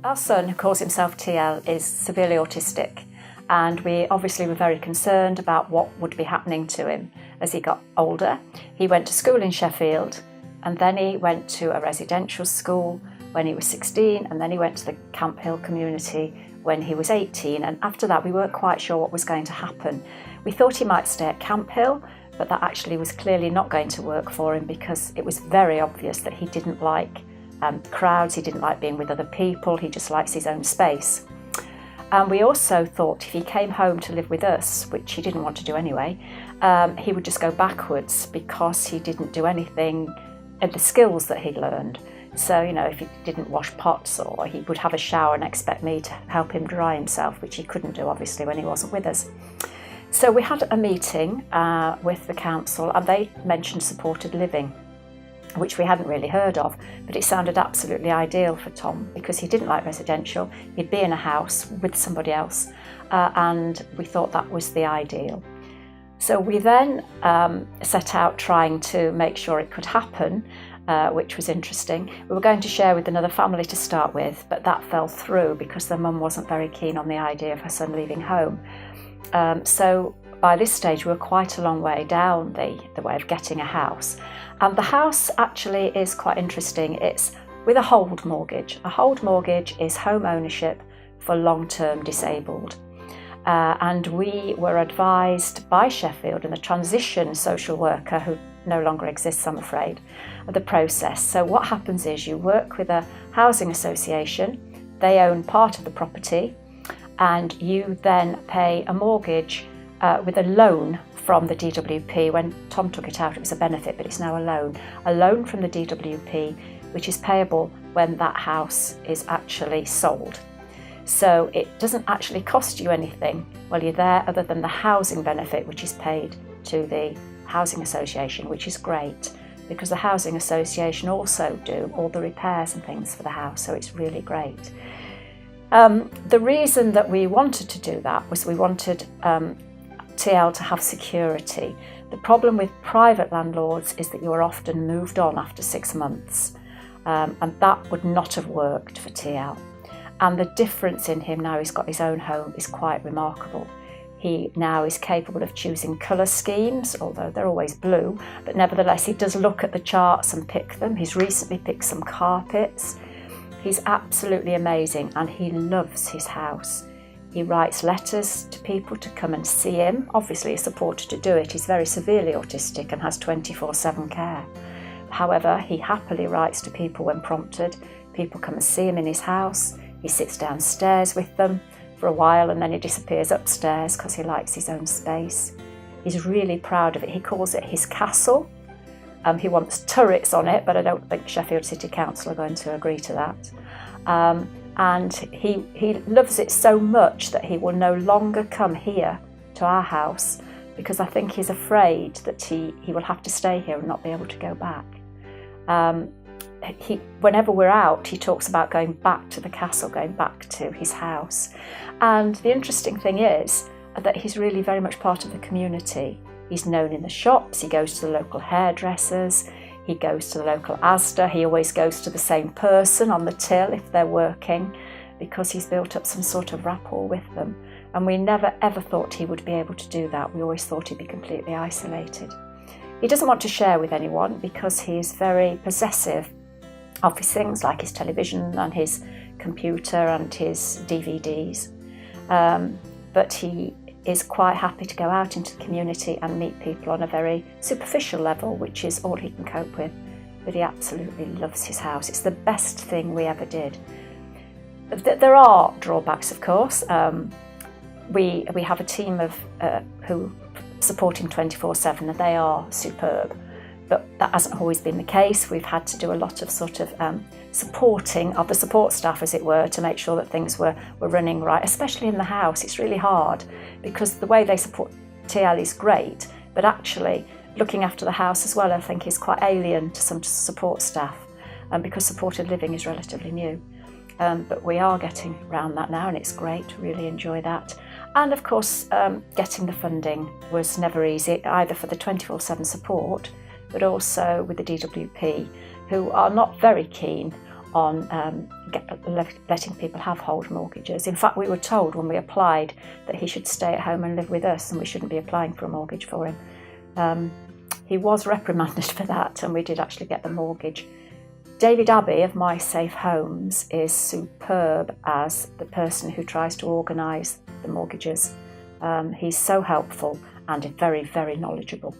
Our son, who calls himself TL, is severely autistic, and we obviously were very concerned about what would be happening to him as he got older. He went to school in Sheffield, and then he went to a residential school when he was 16, and then he went to the Camp Hill community when he was 18, and after that we weren't quite sure what was going to happen. We thought he might stay at Camp Hill, but that actually was clearly not going to work for him because it was very obvious that he didn't like crowds, he didn't like being with other people, he just likes his own space. And we also thought if he came home to live with us, which he didn't want to do anyway, he would just go backwards because he didn't do anything in the skills that he'd learned. So, if he didn't wash pots, or he would have a shower and expect me to help him dry himself, which he couldn't do obviously when he wasn't with us. So we had a meeting with the council, and they mentioned supported living, which we hadn't really heard of, but it sounded absolutely ideal for Tom because he didn't like residential. He'd be in a house with somebody else, and we thought that was the ideal. So we then set out trying to make sure it could happen, which was interesting. We were going to share with another family to start with, but that fell through because the mum wasn't very keen on the idea of her son leaving home. So by this stage we were quite a long way down the way of getting a house. And the house actually is quite interesting. It's with a hold mortgage. A hold mortgage is home ownership for long-term disabled. And we were advised by Sheffield and the transition social worker, who no longer exists, I'm afraid, of the process. So what happens is you work with a housing association, they own part of the property, and you then pay a mortgage with a loan from the DWP. When Tom took it out, it was a benefit, but it's now a loan from the DWP, which is payable when that house is actually sold. So it doesn't actually cost you anything while you're there other than the housing benefit, which is paid to the housing association, which is great because the housing association also do all the repairs and things for the house, so it's really great. The reason that we wanted to do that was we wanted TL to have security. The problem with private landlords is that you are often moved on after 6 months, and that would not have worked for TL. And the difference in him now he's got his own home is quite remarkable. He now is capable of choosing colour schemes, although they're always blue, but nevertheless he does look at the charts and pick them. He's recently picked some carpets. He's absolutely amazing, and he loves his house. He writes letters to people to come and see him. Obviously he's supported to do it. He's very severely autistic and has 24/7 care. However, he happily writes to people when prompted. People come and see him in his house. He sits downstairs with them for a while and then he disappears upstairs because he likes his own space. He's really proud of it. He calls it his castle. He wants turrets on it, but I don't think Sheffield City Council are going to agree to that. And he loves it so much that he will no longer come here to our house because I think he's afraid that he will have to stay here and not be able to go back. Whenever we're out, he talks about going back to the castle, going back to his house. And the interesting thing is that he's really very much part of the community. He's known in the shops, he goes to the local hairdressers, he goes to the local Asda, he always goes to the same person on the till if they're working, because he's built up some sort of rapport with them. And we never ever thought he would be able to do that. We always thought he'd be completely isolated. He doesn't want to share with anyone because he's very possessive of his things like his television and his computer and his DVDs. But he is quite happy to go out into the community and meet people on a very superficial level, which is all he can cope with. But he absolutely loves his house. It's the best thing we ever did. There are drawbacks, of course. We have a team of who support him 24/7, and they are superb. But that hasn't always been the case. We've had to do a lot of sort of supporting of the support staff, as it were, to make sure that things were running right, especially in the house. It's really hard because the way they support TL is great, but actually looking after the house as well, I think, is quite alien to some support staff, because supported living is relatively new. But we are getting around that now, and it's great. Really enjoy that. And of course, getting the funding was never easy, either for the 24/7 support, but also with the DWP, who are not very keen on letting people have hold mortgages. In fact, we were told when we applied that he should stay at home and live with us and we shouldn't be applying for a mortgage for him. He was reprimanded for that, and we did actually get the mortgage. David Abbey of My Safe Homes is superb as the person who tries to organise the mortgages. He's so helpful and very, very knowledgeable.